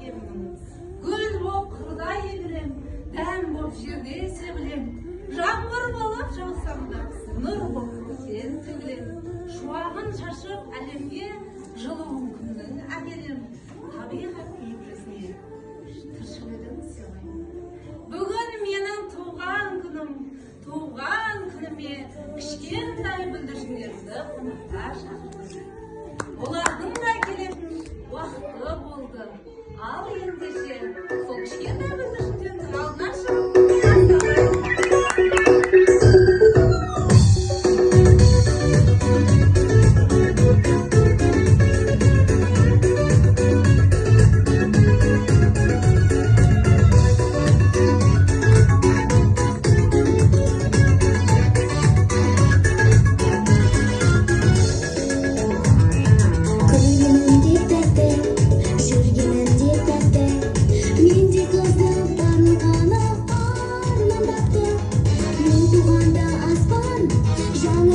егемін. Гүл боп қырда егілем, дәм боп жерде себілем. Жаңбыр болып жаусам да, нұр боп көктен төгілем. Шуағын шашып әлемге жылуын күннің әкелем. Табиғат ибресіне тіршілігін сыйлайым. Бүгін менің туған күнім, туған күніме кішкентай бүлдіршіндерді қонаққа шақырдым. Олардың да келетін уақыты болды. Ал ендеше сол кішкентай бүлдіршіндердің алдына шығып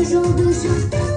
Жолды жақтан